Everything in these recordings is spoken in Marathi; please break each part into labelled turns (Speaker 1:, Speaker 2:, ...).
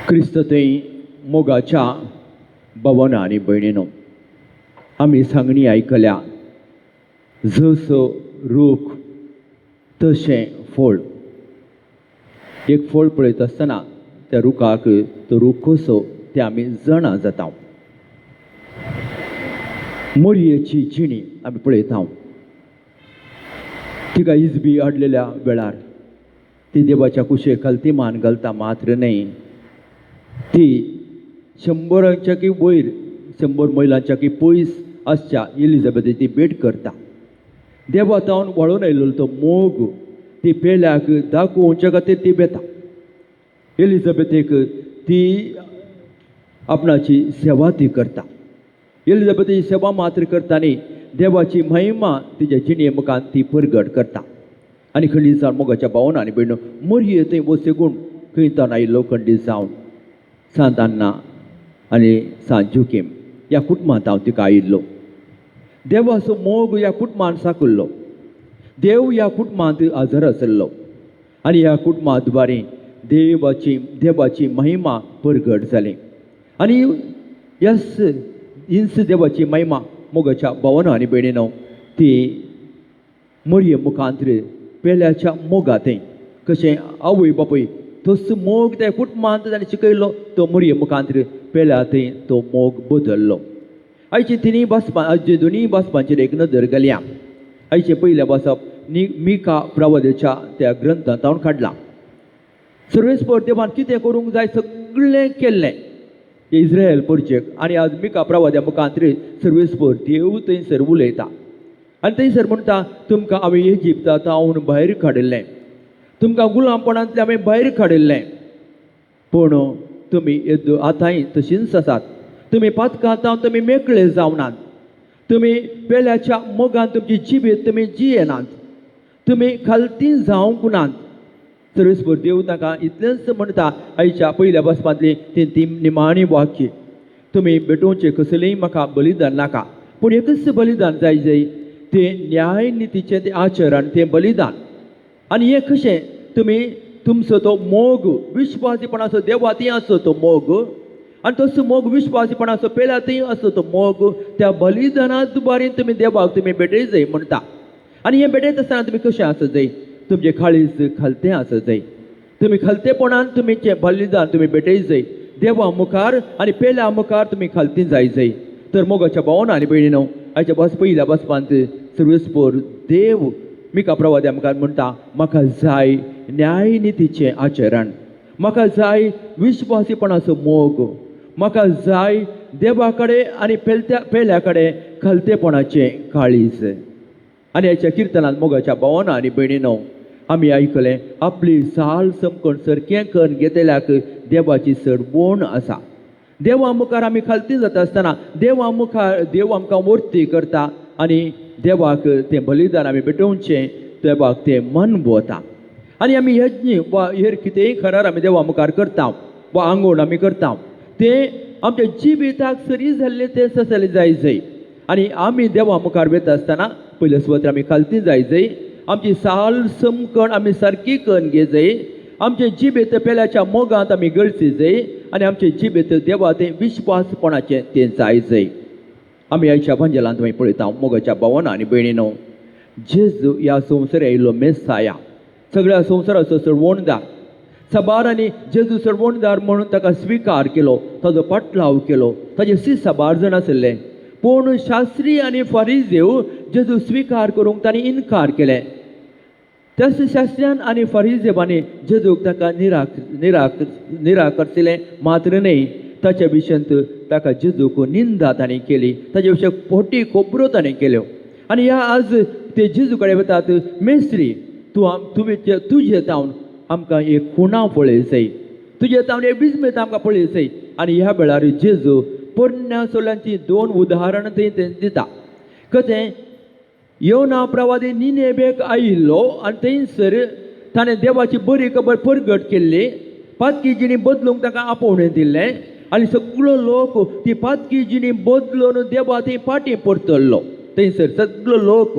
Speaker 1: क्रिस्त थंय मोगाच्या भावांनो आनी भयणीनो, आमी सांगणी आयकल्या जसो रूख तशें फळ. एक फळ पळयत आसतना त्या रुखाक तो रूख कसो ते आमी जाणा जाता. मोरयेची जिणी आमी पळयता. तिका इजबी हाडलेल्या वेळार ती देवाच्या कुशेक खाल ती मान घालता, मात्र न्हय ती 100 वयर 100 मैलांच्या पयस आसच्या एलिझाबेथीची भेट करता. देवातावन वळून आयिल्लो तो मोग ती पेल्याक दाखोवच्या खातीर ती बेता. एलिझाबेथीक ती आपणाची सेवा ती करता. एलिझाबेथीची सेवा मात्र करतानी देवाची महिमा तिच्या जिणे मुखान ती परगट करता. आनी खंडी जावन मोगाच्या भावांनो आनी भयणीनो, मोरये थंय वसगूण खंय तावन आयिल्लो खंडी जावन सांत अन्ना आनी सांत जोकीम ह्या कुटुंबांत हांव तिका आयिल्लो. देवाचो मोग ह्या कुटुंबांत साकुल्लो. देव ह्या कुटुंबांत हजर आसलो आनी ह्या कुटुंबा द्वारे देवाची महिमा परगट जाली. आनी हीच देवाची महिमा मोगाच्या भावांनो आनी भयणीनो ती मोरये मुखांत्र पेल्याच्या मोगांत कशें आवय बापूय तसो मोग त्या कुटुंबांत ताणें शिकयलो, तो मोरये मुखांत्र पेल्या थंय तो मोग बदललो. आयची दोनूय बासपांचेर एक नदर घालया. आयचें पयलें बासप मिका प्रवादीच्या त्या ग्रंथांत हांव काडलां. सर्वेस्पर देवान कितें करूंक जाय सगळें केल्लें इस्रायल परचेक. आनी आज मिका प्रवाद्या मुखांत्र सर्वेस्पर देव थंयसर उलयता आनी थंयसर म्हणटा, तुमकां हांवें इजिप्तांत भायर काडिल्लें, तुमकां गुलामपणांतल्यान हांवें भायर काडिल्लें, पूण तुमी आतांय तशींच आसात. तुमी पातकांत तुमी मेकळे जावनात. तुमी पेल्याच्या मोगान तुमची जिबेत तुमी जियेनात. तुमी खालती जावंक नात. सर्वेस्पर देव ताका इतलेंच म्हणटा. आयच्या पयल्या बसपांतली ती निमाणी वाक्य, तुमी भेटोवचें कसलेंय म्हाका बलिदान नाका, पूण एकच बलिदान जाय तें न्याय नितीचें तें आचरण, तें बलिदान. आनी हें कशें तुमी तुमचो तो मोग विश्वासीपणाचो देवातय आसो तो मोग, आनी तसो मोग विश्वासीपणाचो पेल्यातय आसो तो मोग, त्या बलिदाना दुबारी तुमी देवाक तुमी भेटय जाय म्हणटा. आनी हें भेटयत आसतना तुमी कशें आसत जाय, तुमचें काळीज खालतें आसत जाय. तुमी खालतेपणान तुमचें बलिदान तुमी भेटय जाय देवा मुखार आनी पेल्या मुखार तुमी खालती जाय. तर मोगाच्या भावांनो आनी भयणीनो, आयच्या पयल्या बसपांत सर्वेस्पर देव मिका प्रवाद्या मुखार म्हणटा, म्हाका जाय न्याय नितीचें आचरण, म्हाका जाय विश्वासीपणाचो मोग, म्हाका जाय देवा कडेन आनी पेल्या कडेन खालतेपणाचें काळीज. आनी ह्याच्या किर्तनांत मोगाच्या भावांनो आनी भयणीनो आमी आयकलें, आपली साल समकोण सारकें करून घेतल्याक देवाची सडवण आसा. देवा मुखार आमी खालती जाता आसतना देव आमकां वर्ती करता आनी देवाक तें बलिदान आमी भेटोवचें, देवाक तें मन भोवता. आनी आमी यज्ञ वा हेर कितेंय खरार आमी देवा मुखार करता वा आंगवण आमी करता, तें आमच्या जिबिताक सरी जाल्लें तें आसलें जाय. आनी आमी देवा मुखार वता आसतना पयले सुवातेर आमी खालती जाय. आमची साल समकण आमी सारकी करून घे जाय. आमचे जिबेत पेल्याच्या मोगांत आमी गळची जाय आनी आमचे जिबेत देवा तें विश्वासपणाचें तें जाय. आमी आयच्या भांजेलांत मागीर पळयता मोगाच्या भावांनो आनी भयणीनो, जेजू ह्या संवसारांत आयिल्लो मेसाया, सगळ्या संवसाराचो सडवणदार. साबार आनी जेजू सडवणदार म्हणून ताका स्विकार केलो, ताजो पाटलाव केलो. ताजे 6 जाण आसले, पूण शास्त्री आनी फारिजेव जेजू स्विकार करूंक तांणी इन्कार केलें. त्याच शास्त्र्यान आनी फारिजेवांनी जेजूक ताका निराकरसिलें, मात्र न्हय ताच्या विशयांत ताका जेजूक निंदा तांणी केली, ताचे विशय खोटी खोबऱ्यो तांणी केल्यो. आनी ह्या आज ते जेजू कडेन वतात, मेस्त्री तुजे तावन आमकां एक खुणाव पळय जाय, तुजे तावन एक बिजमेत आमकां पळय जाय. आनी ह्या वेळार जेजू पोरण्या सोल्यांची 2 उदाहरणां थंय दिता. कशें योना प्रवादी निनेबेक आयिल्लो आनी थंयसर ताणें देवाची बरी खबर परगट केल्ली, पातकी जिणी बदलूंक ताका आपोवणें दिल्लें आनी सगळो लोक ती पातकी जिणी बदलून देवा थंय फाटीं परतल्लो. थंयसर सगळो लोक.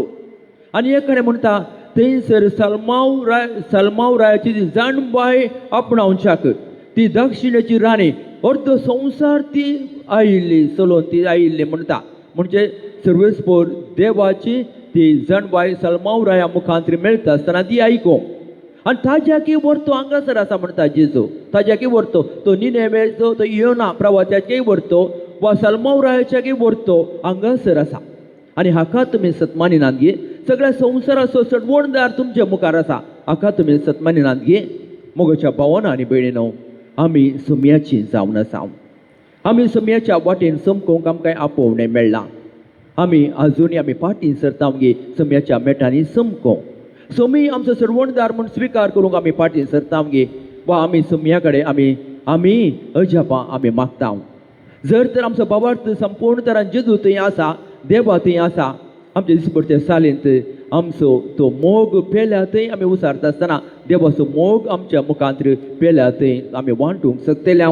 Speaker 1: आनी एक कडेन म्हणटा, थंयसर सलमाव रायाची जाणबाय आपणावच्याक ती दाक्षिण्याची राणी अर्ध संवसार ती आयिल्ली चलोवन ती आयिल्ली म्हणटा. म्हणजे सर्वेस्पोर देवाची ती जणबाई सलमावराया मुखांतरी मेळटा आसतना ती आयको. आनी ताज्याकी व्हरतो हांगासर आसा म्हणटा जेजू. ताज्याकी व्हरतो तो निनेवेचो तो योना प्रवाच्याकय व्हरतो वा सलमावरायाच्याकय व्हरतो हांगासर आसा. आनी हाका तुमी सतमानिनात घे. सगळ्या संवसाराचो सडवणदार तुमच्या मुखार आसा. हाका तुमी सतमानिनात घे. मोगाच्या भावांनो आनी भयणीनो, आमी सुमयाची जावन आसा. आमी सुमयाच्या वाटेन समकोवंक आमकां आपोवणें मेळ्ळां. आमी आजुनी आमी फाटीं सरता गे सुमयाच्या मेटांनी समको. सुमी आमचो सडवणदार म्हूण स्विकार करूंक आमी फाटीं सरता गे. वा आमी सुमया कडेन आमी अजापां आमी मागता. जर तर आमचो भावार्थ संपूर्ण तरान जेजू थंय आसा, देवा थंय आसा, आमच्या दिसभरच्या सालेंत आमचो तो मोग पेल्या थंय आमी उसारता आसतना देवाचो मोग आमच्या मुखांतर पेल्या थंय आमी वांटूंक शकतले.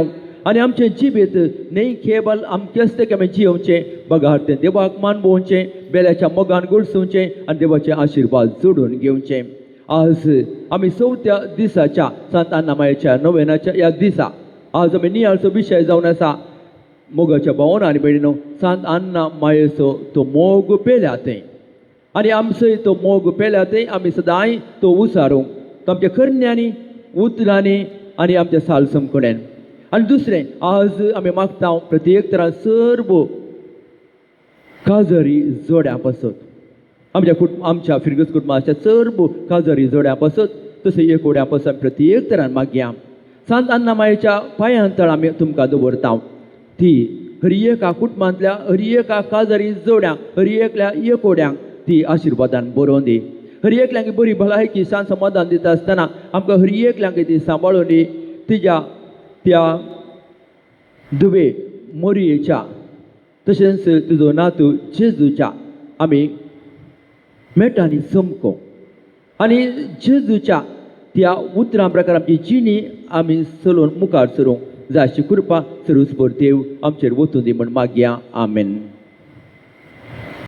Speaker 1: आनी आमचे जिबेत न्हय केवल अमकें आसता की आमी जियोवचें, बगार तें देवाक मानवोवचें, बेल्याच्या मोगान घुलसूचें आनी देवाचे आशिर्वाद जोडून घेवचें. आज आमी 4थ्या दिसाच्या सांत अन्ना मायेच्या नोवेनाच्या ह्या दिसा आज आमी नियाळचो विशय जावन आसा. मोगाच्या भावांनो आनी भयणीनो, सांत अन्ना मायेचो तो मोग पेल्या थंय आनी आमचोय तो मोग पेल्या थंय आमी सदांय तो उसारूंक तो आमच्या करण्यांनी उतरांनी आनी आमच्या साल समखुणेन. आनी दुसरें, आज आमी मागता प्रत्येक तरां सर्व काजरी जोड्या पासत आमच्या फिरगस कुटुंबाच्या सर्व काजरी जोड्या पासत तशें एकोड्या पासत आमी प्रत्येक तरान मागया. सांत अन्ना मायेच्या पांयां तळ आमी तुमकां दवरता. ती हर एका कुटुंबांतल्या हर एका काजरी जोड्यांक हर एकल्या एकोड्यांक ती आशिर्वादान बरोवन दी. हर एकल्यांक बरी भलायकी सांत समाधान दिता आसतना आमकां हर एकल्यांक ती सांबाळून दी. तिच्या त्या दुवे मोरयेच्या तशेंच तुजो नातू जेजूच्या आमी मेटांनी समको आनी जेजूच्या त्या उतरां प्रकार आमची जिणी आमी चलोवन मुखार सरूंक जाय अशी कृपा सर्वस्पोर देव आमचेर वचून दी म्हण मागया. आमेन.